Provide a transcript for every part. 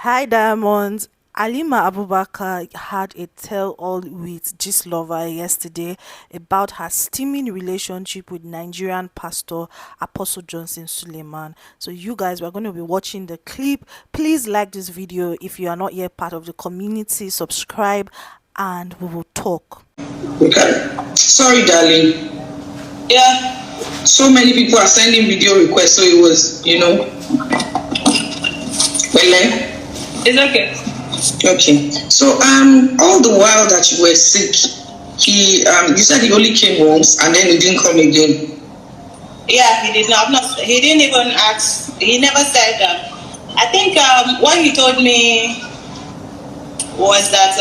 Hi Diamonds. Halima Abubakar had a tell-all with gistlover yesterday about her steaming relationship with Nigerian pastor Apostle Johnson Suleiman. So you guys, we're going to be watching the clip. Please like this video if you are not yet part of the community. Subscribe, and we will talk. Okay. Sorry, darling. Yeah. So many people are sending video requests, so it was, well, it's okay. Okay. So all the while that you were sick, you said he only came once and then he didn't come again. Yeah, he did not. He didn't even ask. He never said that. I think what he told me was that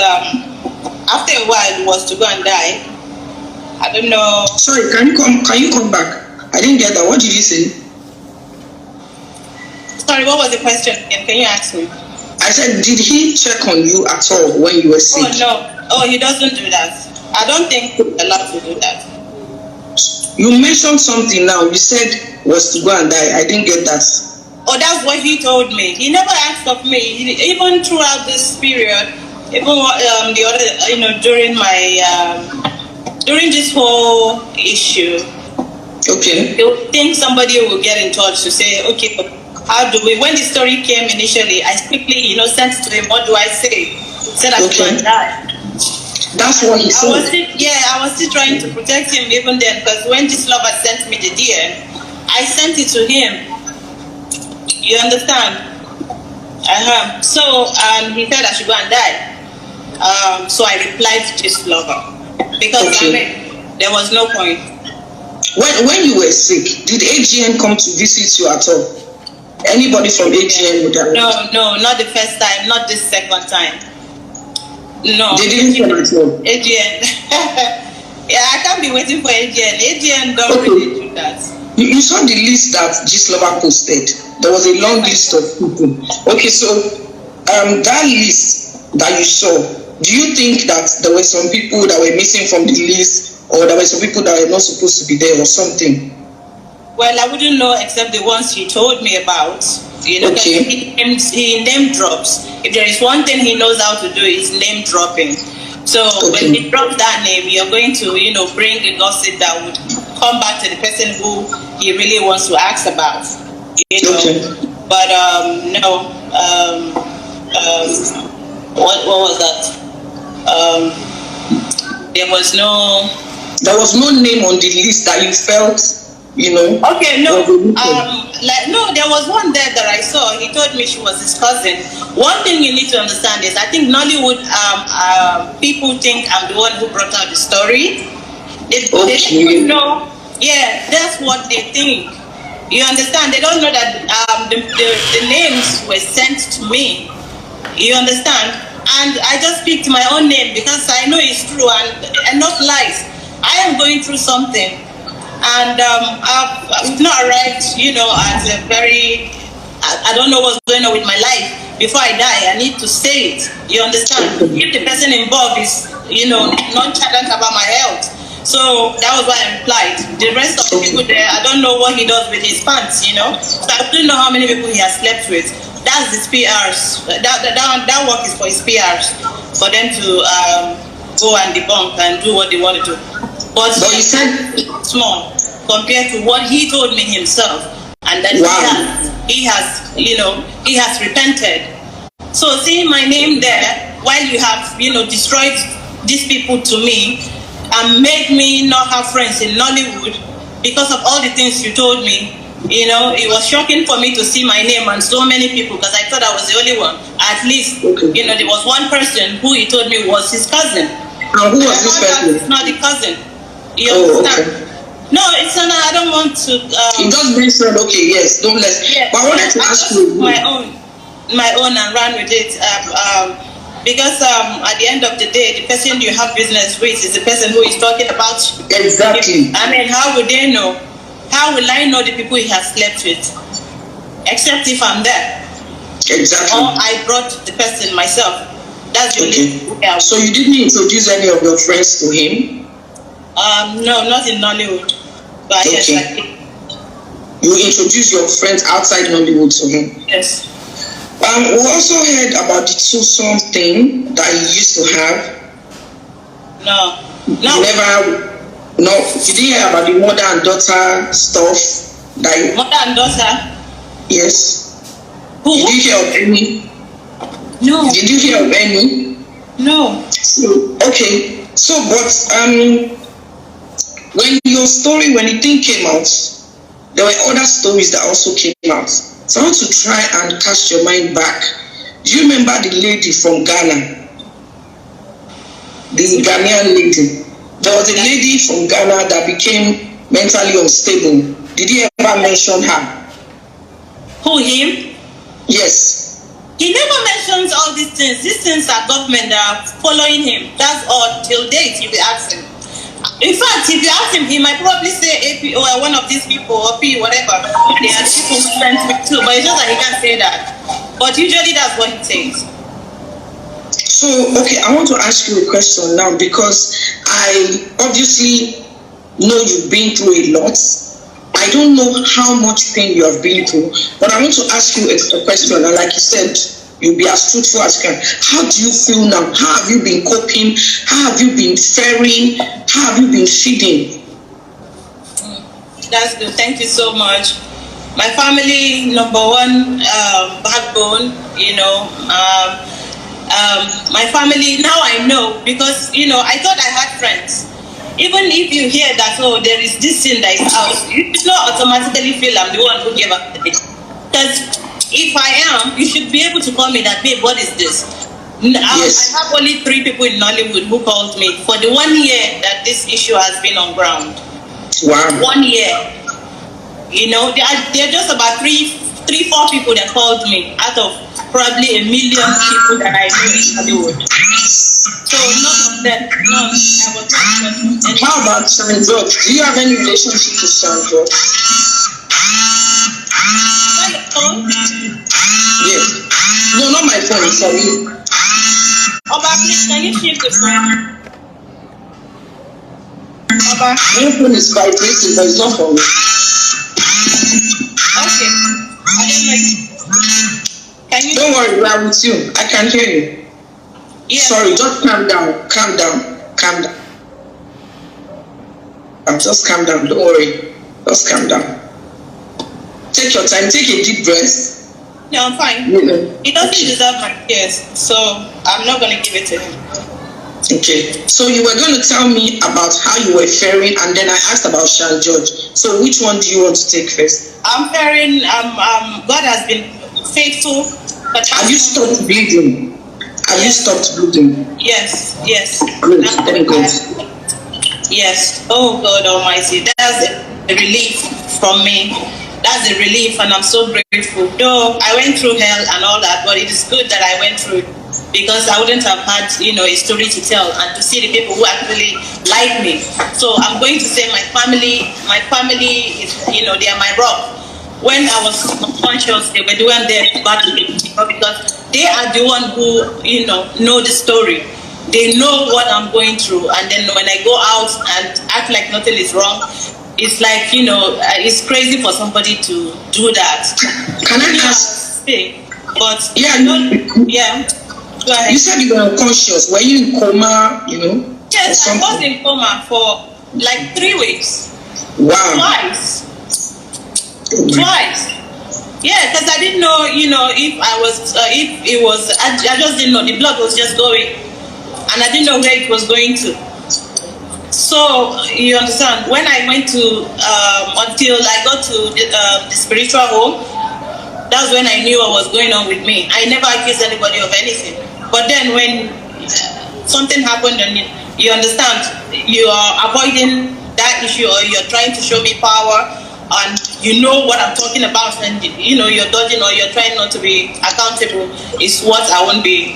after a while he was to go and die. I don't know. Sorry, can you come back? I didn't get that. What did you say? Sorry, what was the question again? Can you ask me? I said, did he check on you at all when you were sick? Oh, no. Oh, he doesn't do that. I don't think he's allowed to do that. You mentioned something now. You said was to go and die. I didn't get that. Oh, that's what he told me. He never asked of me. Even throughout this period, even the other, during my, during this whole issue. Okay. He would think somebody will get in touch to say, okay, how do we? When the story came initially, I quickly, sent to him, what do I say? Said I should die. That's what he said. I was still trying to protect him even then, because when this lover sent me the DM, I sent it to him. You understand? So he said I should go and die. So I replied to this lover because there was no point. When you were sick, did AGN come to visit you at all? Anybody from AGN would have? No, not the first time, not this second time. No. They didn't come at all? AGN. Yeah, I can't be waiting for AGN. AGN don't really do that. You saw the list that gistlover posted. There was a long list of people. Okay, so that list that you saw, do you think that there were some people that were missing from the list, or there were some people that were not supposed to be there or something? Well, I wouldn't know except the ones he told me about. Okay. He name drops. If there is one thing he knows how to do, is name dropping. So when he drops that name, you're going to, bring a gossip that would come back to the person who he really wants to ask about. But no. What was that? There was no name on the list that you felt. Okay, no. No, there was one there that I saw. He told me she was his cousin. One thing you need to understand is I think Nollywood people think I'm the one who brought out the story. They don't know. Yeah, that's what they think. You understand? They don't know that the names were sent to me. You understand? And I just speak to my own name because I know it's true and not lies. I am going through something. And I've not arrived, at a very, I don't know what's going on with my life. Before I die, I need to say it. You understand? If the person involved is, nonchalant about my health. So that was why I replied. The rest of the people there, I don't know what he does with his pants, So I don't know how many people he has slept with. That's his PRs. That work is for his PRs. For them to go and debunk and do what they want to do. But you said small compared to what he told me himself, and that he has repented. So seeing my name there, while you have destroyed these people to me and made me not have friends in Nollywood because of all the things you told me, it was shocking for me to see my name and so many people because I thought I was the only one. At least there was one person who he told me was his cousin. And who was this person? It's not the cousin. You understand? Okay. No, it's not. I don't want to. It does mention. Okay, yes, don't let. Yeah, but I wanted to ask you my own, and run with it. Because at the end of the day, the person you have business with is the person who is talking about. Exactly. I mean, how would they know? How will I know the people he has slept with? Except if I'm there. Exactly. Or I brought the person myself. That's the only. So you didn't introduce any of your friends to him? No, not in Nollywood. But yes, I did. You introduce your friends outside Nollywood to him? Yes. We also heard about the two-son thing that he used to have. No. You never. No, you didn't hear about the mother and daughter stuff. Mother and daughter. Yes. Who? Did you hear of any? No. Did you hear of any? No. So, okay. So, but when the thing came out, there were other stories that also came out. So I want to try and cast your mind back. Do you remember the lady from Ghana? The Ghanaian lady. There was a lady from Ghana that became mentally unstable. Did he ever mention her? Who, him? Yes. He never mentions all these things. These things are government that are following him. That's all till date if you ask him. In fact, if you ask him, he might probably say AP or one of these people or P whatever. They are people who sent me too, but it's just that he can't say that. But usually that's what he says. So, okay, I want to ask you a question now because I obviously know you've been through a lot. I don't know how much pain you have been through, but I want to ask you a question, and like you said, you'll be as truthful as you can. How do you feel now? How have you been coping? How have you been faring? How have you been feeding? That's good. Thank you so much. My family, number one backbone, my family, now I know because, I thought I had friends. Even if you hear that, there is this thing that is out, you should not automatically feel I'm the one who gave up the day. Because if I am, you should be able to call me that, babe, what is this? Yes. I have only 3 people in Nollywood who called me for the 1 year that this issue has been on ground. Wow. 1 year. There are just about 3-4 people that called me out of probably 1 million people that I know in Hollywood. So none of them, I was not. How about Sean George? Do you have any relationship with Sean George? Yes. No, not my phone, sorry. Oba, please, can you shift the phone? Oba. My phone is vibrating, but it's not for me. Okay. I don't like. Can you? Don't worry, we are with you. I can hear you. Yes. Sorry, just calm down. Calm down. Just calm down. Don't worry. Just calm down. Take your time. Take a deep breath. No, I'm fine. He doesn't deserve my tears, so I'm not going to give it to him. Okay. So you were going to tell me about how you were faring, and then I asked about Sean George. So which one do you want to take first? I'm faring. God has been faithful. But have you stopped bleeding? Have you stopped bleeding? Yes. Good. Thank God. Yes. Oh God Almighty, that's a relief from me. That's a relief, and I'm so grateful. Though I went through hell and all that, but it is good that I went through, because I wouldn't have had, a story to tell and to see the people who actually like me. So I'm going to say my family is, they are my rock. When I was unconscious, they were the one there to battle me, because they are the one who, know the story. They know what I'm going through, and then when I go out and act like nothing is wrong, it's like, it's crazy for somebody to do that. Can I ask? But yeah, go ahead. You said you were unconscious. Were you in coma? Yes, I was in coma for like 3 weeks. Wow. Twice. Yeah, because I didn't know, if it was, I just didn't know. The blood was just going, and I didn't know where it was going to. So, you understand, when I went to, until I got to the spiritual home, that's when I knew what was going on with me. I never accused anybody of anything. But then when something happened and you understand, you are avoiding that issue, or you're trying to show me power, and you know what I'm talking about, and you're dodging, or you're trying not to be accountable, is what I won't be.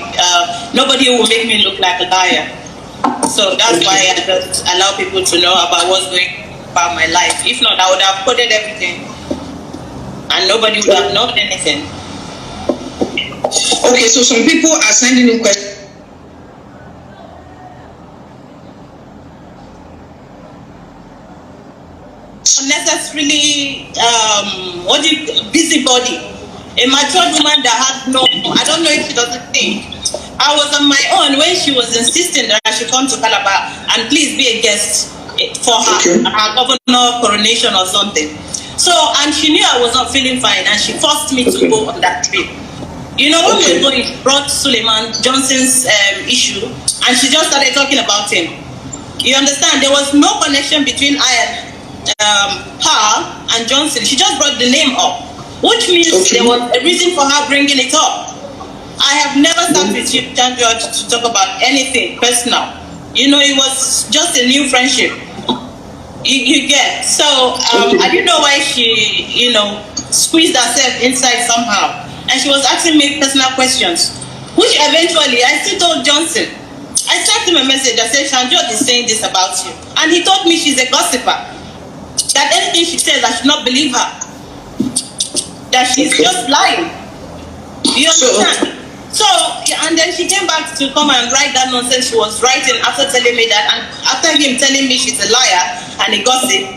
Nobody will make me look like a liar. So that's why I just allow people to know about what's going about my life. If not, I would have coded everything, and nobody would have known anything. Okay, so some people are sending in questions. Unnecessarily, busybody. A matured woman that had no, I don't know if she doesn't think. I was on my own when she was insisting that I should come to Calabar and please be a guest for her governor coronation or something. So, and she knew I was not feeling fine and she forced me to go on that trip. You know, when we were going, she brought Suleman Johnson's issue and she just started talking about him. You understand? There was no connection between her and Johnson. She just brought the name up, which means there was a reason for her bringing it up. I have never sat with you, George, to talk about anything personal. You know, it was just a new friendship. You get. So, I didn't know why she, you know, squeezed herself inside somehow. And she was asking me personal questions, which eventually I still told Johnson. I sent him a message that said, Shanjot is saying this about you. And he told me she's a gossiper. That anything she says, I should not believe her. That she's just lying. You understand? So, and then she came back to come and write that nonsense she was writing after telling me that, and after him telling me she's a liar and a gossip.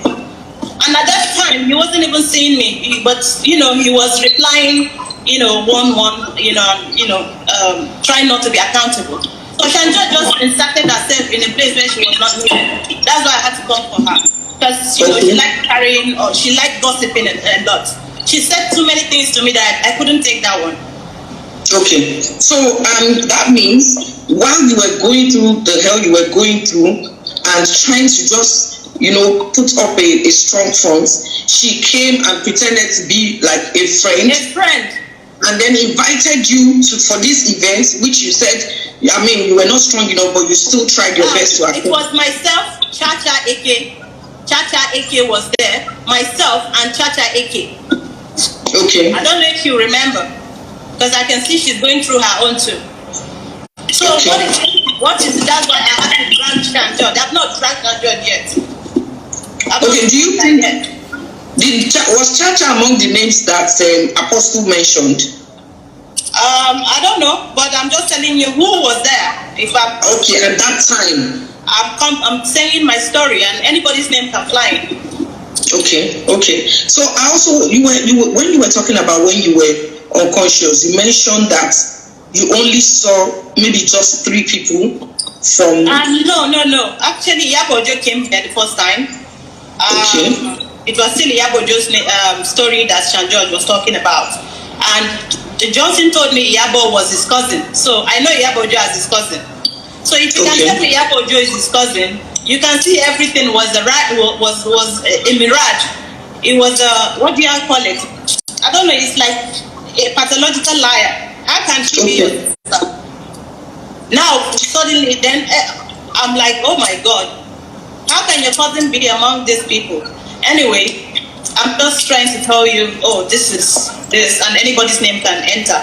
And at that time, he wasn't even seeing me, but, you know, he was replying, you know, trying not to be accountable. So Shanja just inserted herself in a place where she was not needed. That's why I had to come for her. Because, you know, she liked carrying, or she liked gossiping a lot. She said too many things to me that I couldn't take that one. Okay. So that means while you were going through the hell you were going through and trying to just, you know, put up a strong front, she came and pretended to be like a friend. A friend. And then invited you for this event, which you said, I mean, you were not strong enough, but you still tried your best to attend. It was myself, Chacha Eke. Chacha Eke was there. Myself and Chacha Eke. Okay. I don't know if you remember, because I can see she's going through her own too. So what is it? That's why I had to drag Shanjod. I've not dragged Shanjod yet. Okay, do you think... was Chacha among the names that Apostle mentioned? I don't know, but I'm just telling you who was there. Okay, at that time. I'm saying my story, and anybody's name can fly. Okay. So I also when you were talking about when you were unconscious, you mentioned that you only saw maybe just 3 people from. No. Actually, Yabojo came here the first time. It was still Yabojo's story that Shanjoj was talking about. And Johnson told me Yabo was his cousin. So I know Yabojo as his cousin. So if you can tell me Yabojo is his cousin, you can see everything was a mirage. It was what do you call it? I don't know, it's like a pathological liar. How can she be your sister? Now, suddenly, then I'm like, oh my God. How can your cousin be among these people? Anyway, I'm just trying to tell you, this is this, and anybody's name can enter,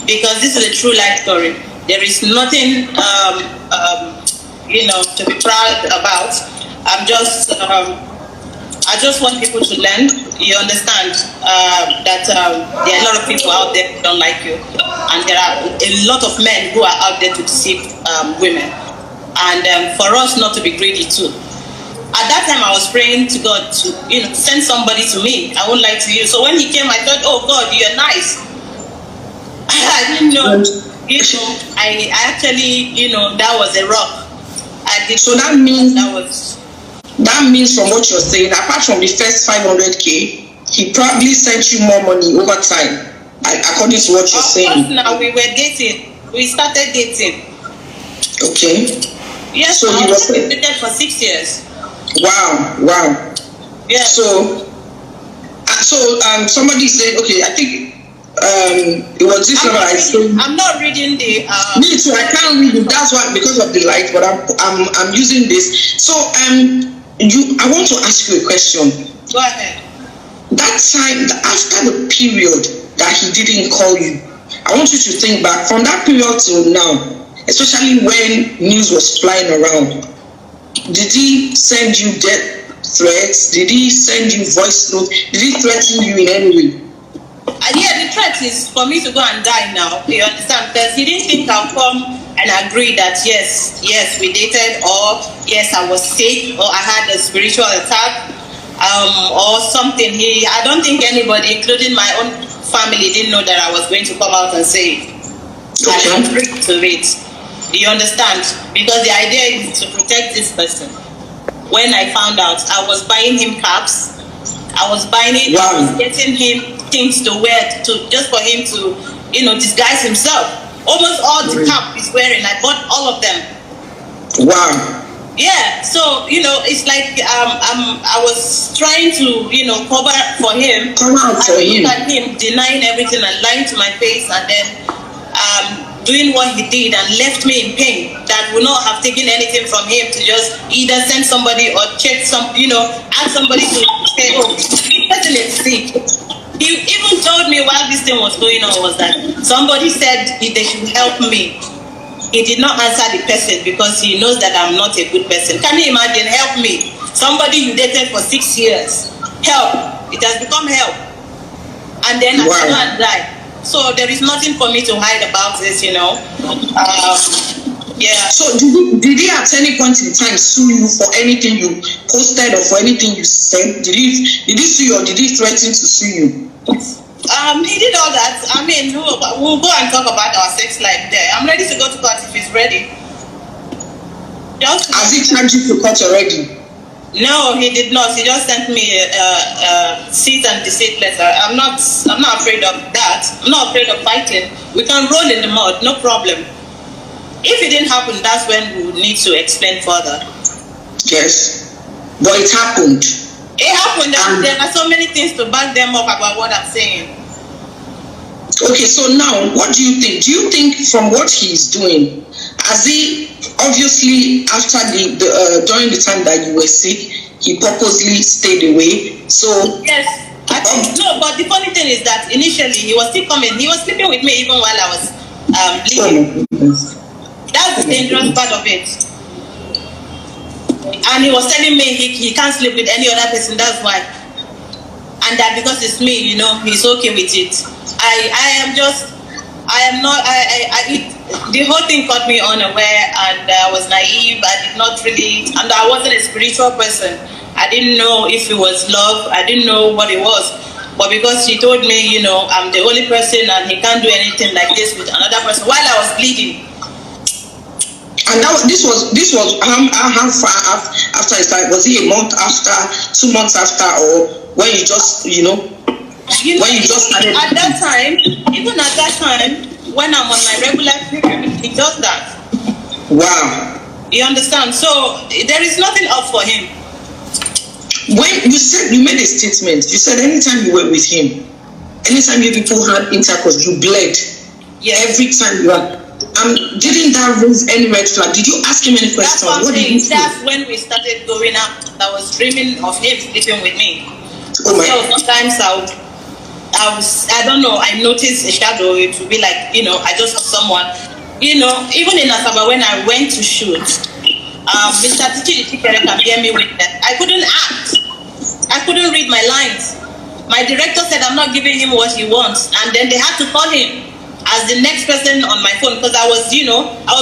because this is a true life story. There is nothing, to be proud about. I just want people to learn. You understand that there are a lot of people out there who don't like you, and there are a lot of men who are out there to deceive women, and for us not to be greedy too. At that time, I was praying to God to, send somebody to me. I won't lie to you. So when he came, I thought, oh God, you're nice. I didn't know. I actually, that was a rock. So that means from what you're saying, apart from the first 500K, he probably sent you more money over time, according to what you're saying. Now we were dating. We started dating. Okay. Yes, so he was dated for 6 years. Wow. Yeah. So somebody said, okay, I think it was this level I said. I'm not reading the. Me too. I can't read it. That's why, because of the light. But I'm using this. So I want to ask you a question. Go ahead. That time, after the period that he didn't call you, I want you to think back from that period till now, especially when news was flying around. Did he send you death threats? Did he send you voice notes? Did he threaten you in any way? Yeah, the threat is for me to go and die now. You understand? Because he didn't think I'll come and agree that yes, we dated, or yes, I was sick, or I had a spiritual attack, or something. I don't think anybody, including my own family didn't know that I was going to come out and say it. I agreed to it. Do you understand? Because the idea is to protect this person. When I found out, I was buying him caps. I was buying it. Wow. I was getting him things to wear just for him to, disguise himself. Almost all the cap he's wearing, I bought all of them. Wow. Yeah. So it's like I was trying to cover for him. Come out for him. Look at him denying everything and lying to my face, and then doing what he did and left me in pain. That would not have taken anything from him to just either send somebody or check ask somebody to say, oh, this person is sick. He even told me while this thing was going on was that somebody said they should help me. He did not answer the person because he knows that I'm not a good person. Can you imagine? Help me. Somebody you dated for 6 years. Help. It has become help. And then I cannot die. So there is nothing for me to hide about this, Yeah. So did he at any point in time sue you for anything you posted or for anything you said? Did he sue you or did he threaten to sue you? He did all that. I mean, we'll go and talk about our sex life there. I'm ready to go to court if he's ready. Has he charged you to court already? No, he did not. He just sent me a cease and desist letter. I'm not afraid of that. I'm not afraid of fighting. We can roll in the mud, no problem. If it didn't happen, that's when we would need to explain further. Yes, but it happened. It happened. There are so many things to back them up about what I'm saying. Okay, so now, what do you think? Do you think from what he's doing, has he obviously after during the time that you were sick, he purposely stayed away? So yes, I think no. But the funny thing is that initially he was still coming. He was sleeping with me even while I was bleeding. That's the dangerous part of it. And he was telling me he can't sleep with any other person. That's why. And that because it's me, he's okay with it. The whole thing caught me unaware, and I was naive. I did not really, and I wasn't a spiritual person. I didn't know if it was love. I didn't know what it was. But because he told me, I'm the only person and he can't do anything like this with another person while I was bleeding. And this was how far after it started? Was it a month after, 2 months after, or when you just when you just started? At that time, even at that time, when I'm on my regular period, he does that. Wow. You understand? So there is nothing up for him. When you made a statement, you said anytime you were with him, anytime you people had intercourse, you bled. Yes. Every time you are. Didn't that raise any red flag? Did you ask him any questions? What did you say? That's when we started going up. I was dreaming of him sleeping with me. Oh my. So sometimes I don't know, I noticed a shadow. It would be like, I just saw someone. Even in Asaba when I went to shoot, Mr. Tichi can hear me with that. I couldn't act. I couldn't read my lines. My director said I'm not giving him what he wants, and then they had to call him as the next person on my phone because I was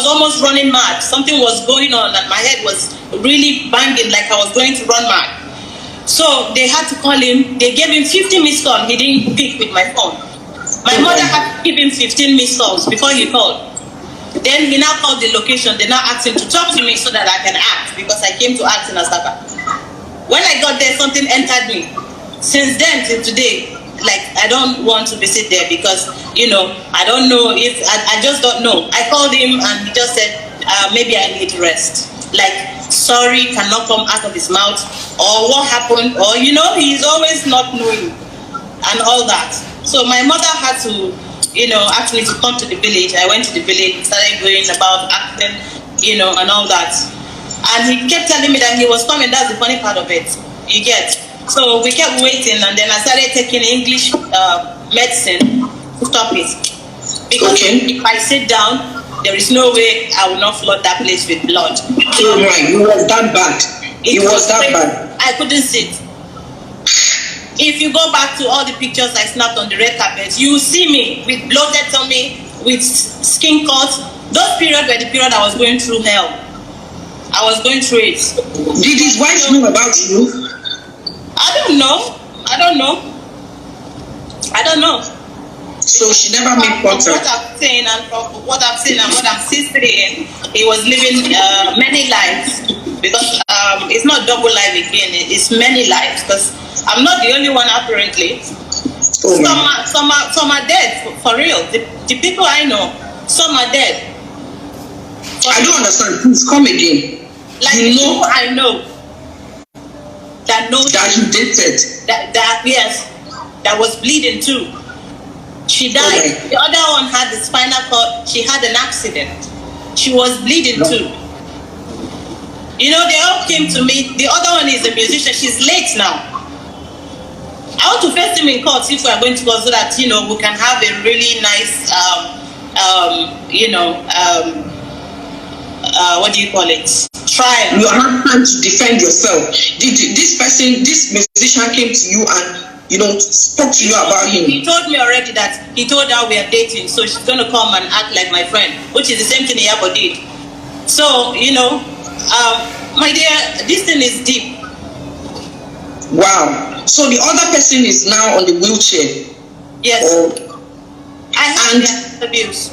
almost running mad. Something was going on and my head was really banging like I was going to run mad. So they had to call him. They gave him 50 missed calls. He didn't pick with my phone. My mother had to give him 15 missed calls before he called. Then he now called the location. They now asked him to talk to me so that I can act because I came to act in Asaba. When I got there, something entered me. Since then till today, like I don't want to visit there because I don't know if I just don't know. I called him and he just said maybe I need rest. Like sorry cannot come out of his mouth or what happened or he's always not knowing and all that. So my mother had to ask me to come to the village. I went to the village, started going about acting, and all that. And he kept telling me that he was coming. That's the funny part of it. You get. So we kept waiting, and then I started taking English medicine to stop it. Because if I sit down, there is no way I will not flood that place with blood. Oh my, it was that bad. It was that bad. I couldn't sit. If you go back to all the pictures I snapped on the red carpet, you will see me with bloated tummy, with skin cuts. Those periods were the period I was going through hell. I was going through it. Did his wife know about you? I don't know. So she never made contact. From what I've seen and what I'm still saying, he was living many lives, because it's not double life again. It's many lives, because I'm not the only one apparently. Some are dead for real. The people I know, some are dead. I don't understand. Please come again. Like, you know, I know that he dated. That yes, that was bleeding too. She died. Okay. The other one had the spinal cord. She had an accident. She was bleeding too. You know, they all came to me. The other one is a musician. She's late now. I want to face him in court if we are going to go, so that, you know, we can have a really nice, what do you call it? Trial. You have time to defend yourself. This musician came to you and, you know, spoke to you about him? He told me already that he told her we are dating, so she's going to come and act like my friend, which is the same thing Iyabo did. So, you know, my dear, this thing is deep. Wow. So the other person is now on the wheelchair? Yes. I have their interviews.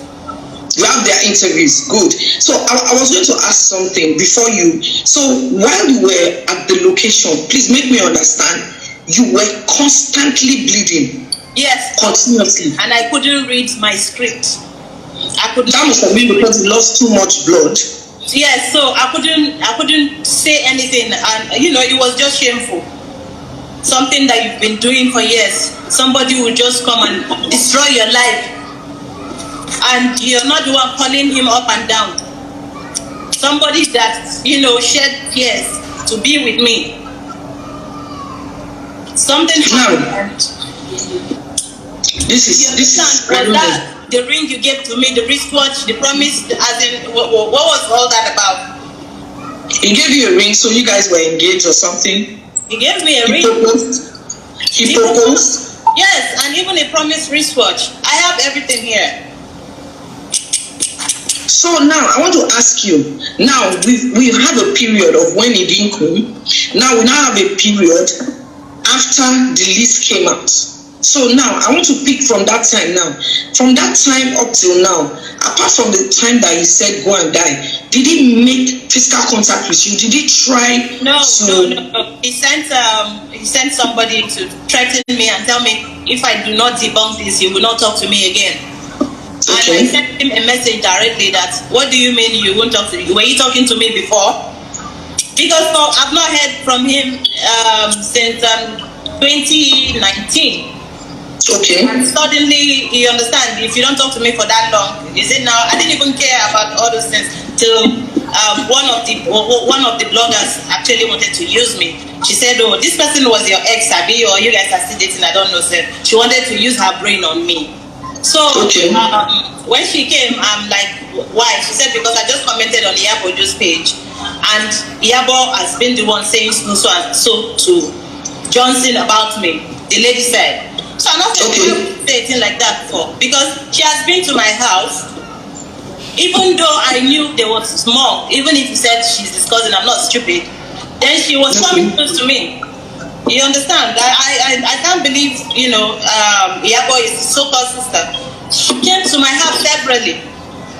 You have their interviews. Good. So I was going to ask something before you. So while you were at the location, please make me understand, you were constantly bleeding. Yes. Continuously. And I couldn't read my script. That must have been because you lost too much blood. Yes, so I couldn't say anything, and you know, it was just shameful. Something that you've been doing for years. Somebody will just come and destroy your life, and you're not the one calling him up and down. Somebody that, you know, shed tears to be with me. Something happened. This is that the ring you gave to me, the wristwatch, the promise, as in, what was all that about? He gave you a ring, so you guys were engaged or something? He gave me a ring. He proposed? Yes, and even a promised wristwatch. I have everything here. So now I want to ask you, now we have a period of when he didn't come. Now we now have a period after the list came out. So now I want to pick from that time now. From that time up till now, apart from the time that he said go and die, did he make physical contact with you? Did he try? No. He sent somebody to threaten me and tell me if I do not debunk this, he will not talk to me again. Okay. And I sent him a message directly that, what do you mean you won't talk to me? Were you talking to me before? Because I've not heard from him since 2019. Okay. And suddenly, you understand, if you don't talk to me for that long, is it now? I didn't even care about all those things till one of the bloggers actually wanted to use me. She said, "Oh, this person was your ex, Abi, or you guys are still dating? I don't know, sir." She wanted to use her brain on me. So when she came, I'm like, "Why?" She said, "Because I just commented on Iyabo's page, and Iyabo has been the one saying so and so to Johnson about me." The lady said. So I'm not saying anything like that before, because she has been to my house, even though I knew there was small, even if you said she's discussing, I'm not stupid, then she was coming close to me. You understand? I can't believe, you know, Iyabo is so-called sister. She came to my house separately.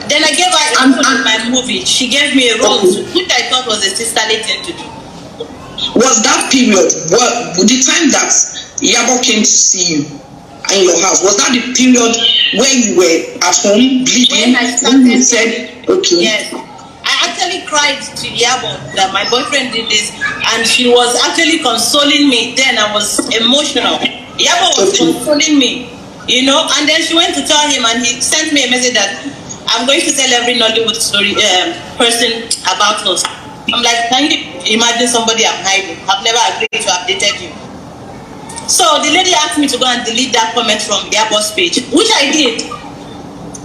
Then I gave her a role in my movie. She gave me a role, which I thought was a sisterly thing to do. Was that period, the time that Iyabo came to see you in your house, was that the period when you were at home bleeding? When I started, you said, okay. Yes. I actually cried to Iyabo that my boyfriend did this, and she was actually consoling me. Then I was emotional. Iyabo was consoling me, you know, and then she went to tell him, and he sent me a message that I'm going to tell every Nollywood story person about us. I'm like, can you imagine somebody I'm hiding? I've never agreed to have dated you. So the lady asked me to go and delete that comment from Iyabo's page, which I did.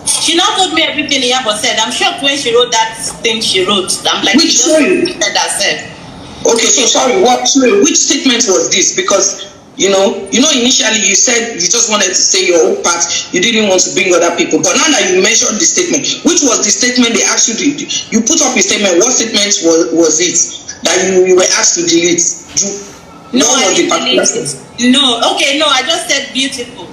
She now told me everything Iyabo said. I'm shocked when she wrote that thing she wrote. I'm like, which story? Said herself. Okay, so sorry, which statement was this? Because you know, initially you said you just wanted to say your own part, you didn't want to bring other people. But now that you mentioned the statement, which was the statement they asked you to do? You put up a statement. What statement was it that you were asked to delete? No, I didn't delete it. No, okay, no, I just said beautiful.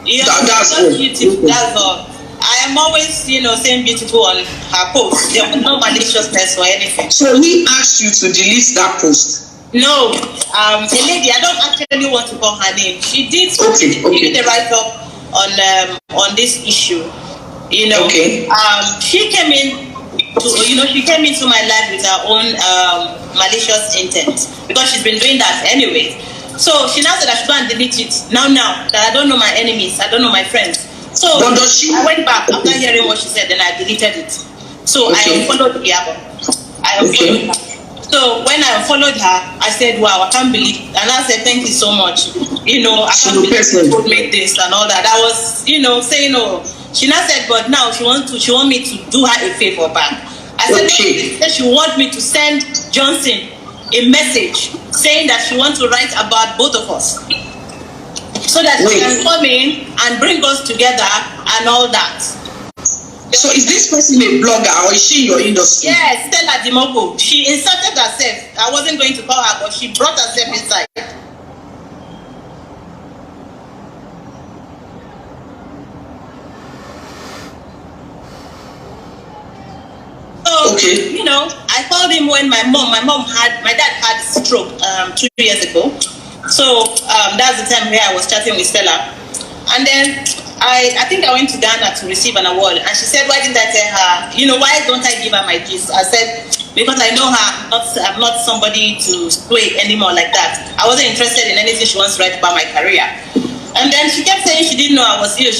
That's all. Beautiful. That's all. I am always, saying beautiful on her post. There was no maliciousness or anything. So he asked you to delete that post? No, a lady. I don't actually want to call her name. She did a write-up on this issue. Okay. She came in she came into my life with her own malicious intent because she's been doing that anyway. So she now said I should go and delete it. Now that I don't know my enemies, I don't know my friends. So I went back after hearing what she said, then I deleted it. So I unfollowed the I unfollowed her. So when I unfollowed her, I said, wow, I can't believe, and I said, thank you so much. I can't believe you made this and all that. I was, saying, oh, she now said, but now she want me to do her a favor back. I said, no, she want me to send Johnson a message saying that she wants to write about both of us. So that she can come in and bring us together and all that. So is this person a blogger or is she in your industry? Yes, Stella Dimoko. She inserted herself. I wasn't going to call her, but she brought herself inside. So, I called him when my dad had stroke 2 years ago. So that's the time where I was chatting with Stella. And then I think I went to Ghana to receive an award, and she said, why didn't I tell her, why don't I give her my gist? I said, because I know her, I'm not somebody to sway anymore like that. I wasn't interested in anything she wants to write about my career. And then she kept saying she didn't know I was ill,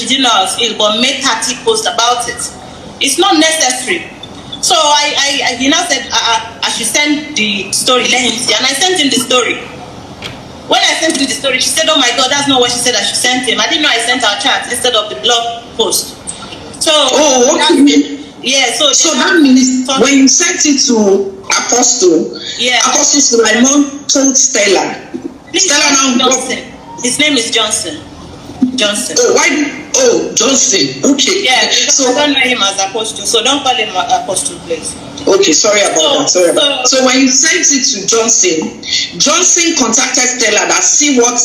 but made 30 posts about it. It's not necessary. So he now said I should send the story, let him see, and I sent him the story. When I sent him the story, she said, oh my God, that's not what she said I should send him. I didn't know I sent our chat instead of the blog post. So, what do you mean? Yeah, so that means when you sent it to Apostle, Apostle Suleiman told Stella. Stella now Johnson. His name is Johnson. Oh, why? Oh, Johnson. Okay. Yeah, because I don't know him as Apostle, so don't call him Apostle, please. Okay, sorry about that. So when you sent it to Johnson, Johnson contacted Stella that see what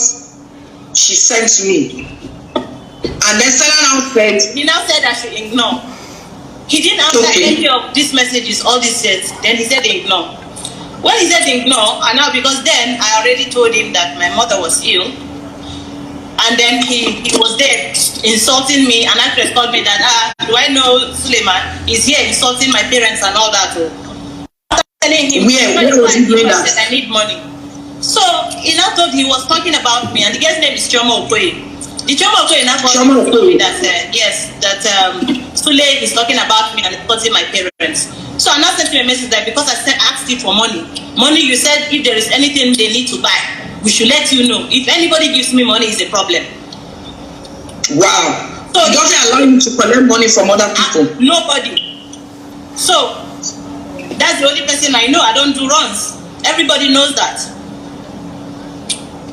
she sent to me. And then Stella now said... He now said I should ignore. He didn't answer any of these messages, all these says. Then he said ignore. When he said ignore, and now because then I already told him that my mother was ill. And then he was there insulting me, and actress called me that, do I know Suleman? He's here insulting my parents and all that. After telling him, where was he doing that? I need money. So he now thought he was talking about me, and the guy's name is Choma Okoye. The Choma Okoye now told me that, Sule is talking about me and insulting my parents. So I now sent him a message that because I asked you for money, you said if there is anything they need to buy, we should let you know. If anybody gives me money, it's a problem. Wow. So it doesn't allow you to collect money from other people? Nobody. So that's the only person I know. I don't do runs. Everybody knows that.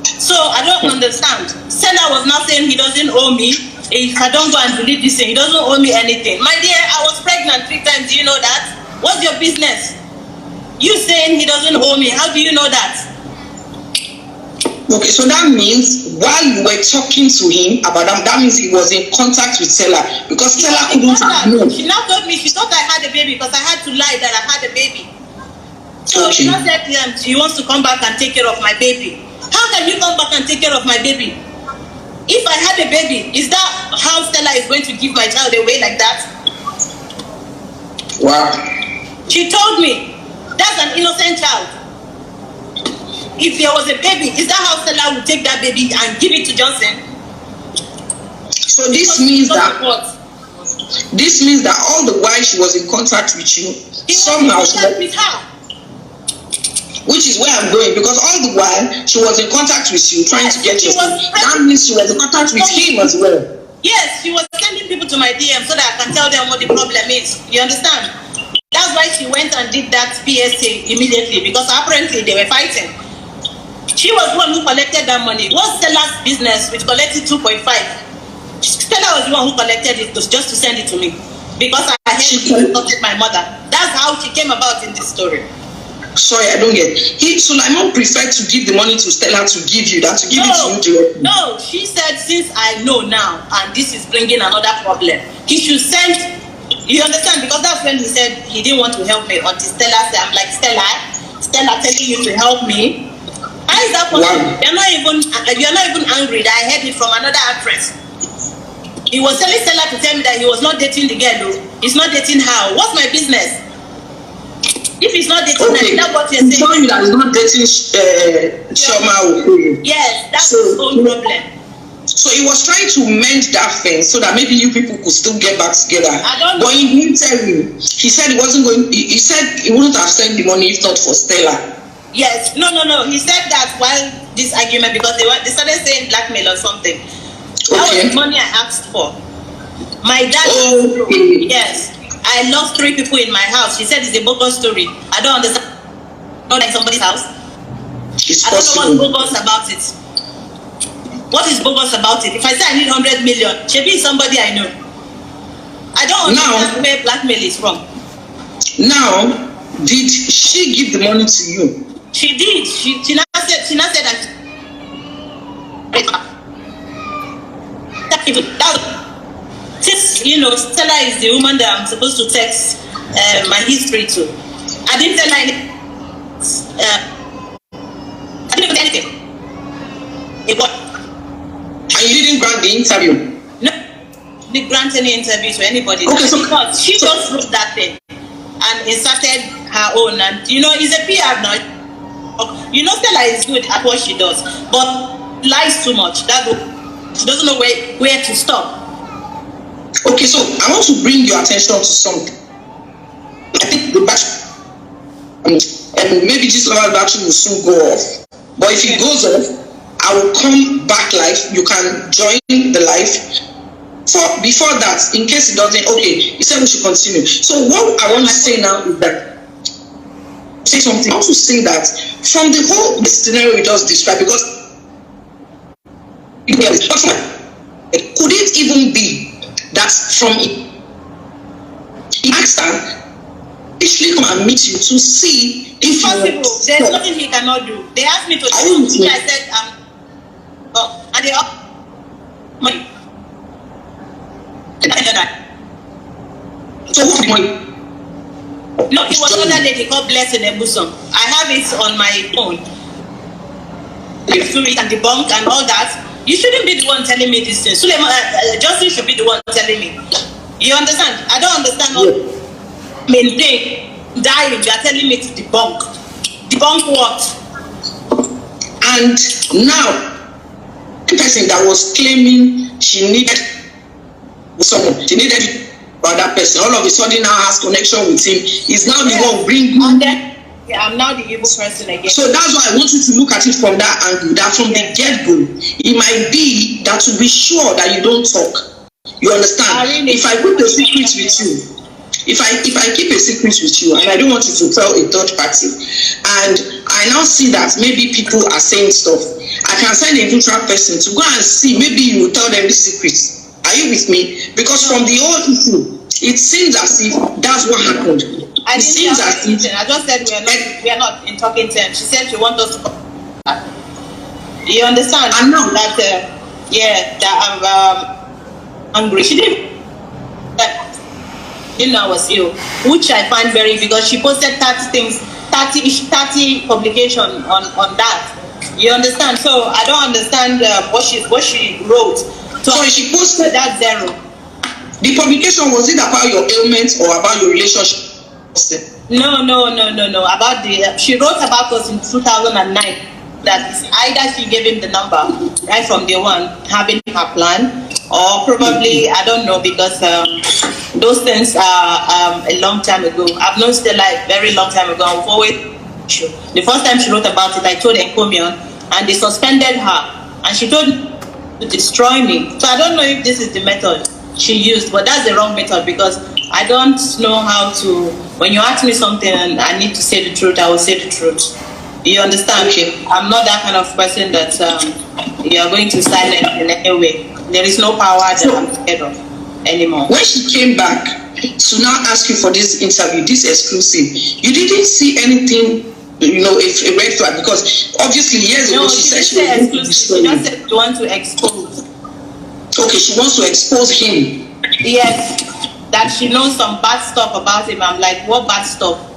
So I don't understand. Seller was now saying he doesn't owe me. If I don't go and delete this thing, he doesn't owe me anything. My dear, I was pregnant 3 times. Do you know that? What's your business? You saying he doesn't owe me. How do you know that? Okay, so that means while you were talking to him about that means he was in contact with Stella because Stella couldn't know. She now told me she thought I had a baby because I had to lie that I had a baby. So she now said she wants to come back and take care of my baby. How can you come back and take care of my baby? If I had a baby, is that how Stella is going to give my child away like that? Wow. She told me that's an innocent child. If there was a baby, is that how Stella would take that baby and give it to Johnson? So this means that all the while she was in contact with you, somehow she was with her. Which is where I'm going, because all the while she was in contact with you, trying to get you. That means she was in contact with him as well. Yes, she was sending people to my DM so that I can tell them what the problem is. You understand? That's why she went and did that PSA immediately, because apparently they were fighting. She was the one who collected that money. What's Stella's business which collected 2.5? Stella was the one who collected it just to send it to me. Because I heard she insulted my mother. That's how she came about in this story. Sorry, I don't get. Suleiman preferred to give the money to Stella to give you than to give it to you directly. No, she said, since I know now, and this is bringing another problem, he should send. You understand? Because that's when he said he didn't want to help me. Until Stella said, I'm like, Stella telling you to help me. How is that possible? Wow. You're not even angry that I heard it from another actress. He was telling Stella to tell me that he was not dating the girl. He's not dating her. What's my business? If he's not dating her, that's what you're saying. He's telling you that he's not dating Shoma. Yes, that's his own problem. So he was trying to mend that thing so that maybe you people could still get back together. I don't know. But he didn't tell you. He said he wasn't going. He said he wouldn't have sent the money if not for Stella. Yes, no. He said that while this argument, because they started saying blackmail or something. That was the money I asked for. My dad. Yes. I lost 3 people in my house. She said it's a bogus story. I don't understand. Not like somebody's house. It's I don't know what's bogus about it. What is bogus about it? If I say I need 100 million, she be somebody I know. I don't understand where blackmail is from. Now, did she give the money to you? She did. She now said that. Since Stella is the woman that I'm supposed to text my history to, I didn't tell her anything. I didn't put anything. And you didn't grant the interview? No, I didn't grant any interview to anybody. Okay, because she just wrote that thing and inserted her own. And it's a PR now. Stella is good at what she does, but lies too much. She doesn't know where to stop. Okay, so I want to bring your attention to something. I think the battery, and maybe this level battery will soon go off. But if it goes off, I will come back live. You can join the live. Before that, in case it doesn't, okay, you said we should continue. So what I want to say now is that, say something. I want to say that from the whole scenario we just described, because could it even be that from he asked her, actually come and meet you to see if possible. There's nothing he cannot do. They asked me to do which I said and they money. So what's the money? No, it was another lady called Blessing Ebuson. I have it on my phone. Through it and debunk and all that. You shouldn't be the one telling me this thing. Suleman, Johnson should be the one telling me. You understand? I don't understand how maintain dying. You are telling me to debunk. Debunk what? And now, the person that was claiming she needed someone, she needed that person, all of a sudden now has connection with him. He's now the one bringing. I'm now the evil person again. So that's why I want you to look at it from that angle. That from the get-go, it might be that to be sure that you don't talk. You understand? If I put a secret with you, if I keep a secret with you, and I don't want you to tell a third party, and I now see that maybe people are saying stuff, I can send a neutral person to go and see. Maybe you will tell them the secret. Are you with me? Because from the whole issue, it seems as if that's what happened. I didn't tell her anything. I just said we are not in talking terms. She said she wants us to. You understand? I know that. That I'm angry. She didn't. I was ill, which I find very, because she posted 30 things, 30 publication on that. You understand? So I don't understand what she wrote. So she posted that zero. The publication, was it about your ailments or about your relationship? No. About she wrote about us in 2009. That is either she gave him the number right from day one, having her plan, or probably I don't know, because those things are a long time ago. I've known Stella a very long time ago. I've always the first time she wrote about it, I told Encomion, and they suspended her, and she told me to destroy me. So I don't know if this is the method she used, but that's the wrong method, because I don't know how to. When you ask me something and I need to say the truth, I will say the truth. You understand? Okay. I'm not that kind of person that you are going to silence in any way. There is no power that I'm scared of anymore. When she came back to now ask you for this interview, this exclusive, you didn't see anything a red flag, because obviously years ago she said she was going to destroy him. She just said she wants to expose. Okay, she wants to expose him. Yes, that she knows some bad stuff about him. I'm like, what bad stuff?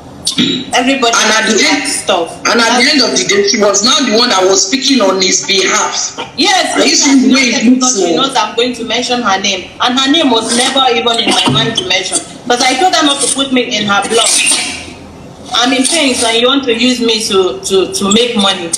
Everybody knows bad stuff. And at the end of the day, she was now the one that was speaking on his behalf. Yes, because she knows I'm going to mention her name, and her name was never even in my mind to mention. But I told her not to put me in her blog. I'm in pain, and you want to use me to make money.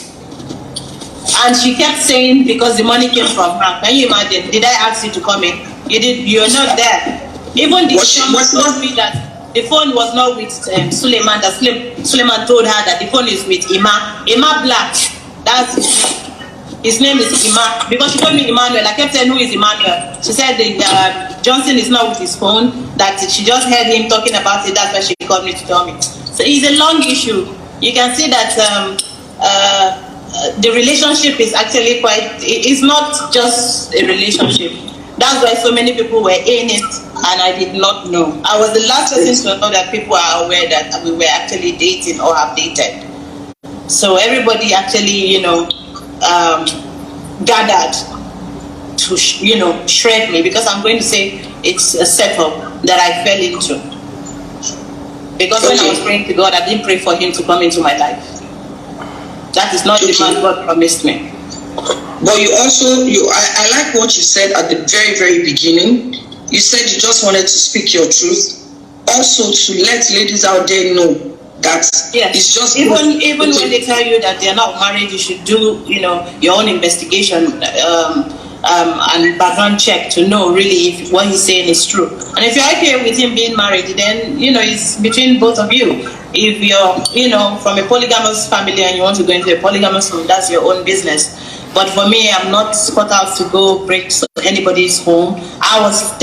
And she kept saying because the money came from her. Can you imagine? Did I ask you to come in? You did. You're not there. Even the chairman told me that the phone was not with Suleman. That Suleman told her that the phone is with Ima Black. That's his name is Ima, because she told me Emmanuel. I kept saying, who is Emmanuel? She said Johnson is not with his phone. That she just heard him talking about it. That's why she called me to tell me. So it's a long issue. You can see that the relationship is actually it's not just a relationship. That's why so many people were in it, and I did not know. I was the last person to know that people are aware that we were actually dating or have dated. So everybody actually, gathered to, shred me, because I'm going to say it's a setup that I fell into. Because when I was praying to God, I didn't pray for him to come into my life. That is not the man God promised me. But I like what you said at the very, very beginning. You said you just wanted to speak your truth. Also to let ladies out there know that it's just even when they tell you that they're not married, you should do your own investigation and background check to know really if what he's saying is true. And if you're okay with him being married, then it's between both of you. If you're from a polygamous family and you want to go into a polygamous home, that's your own business. But for me, I'm not cut out to go break anybody's home. I was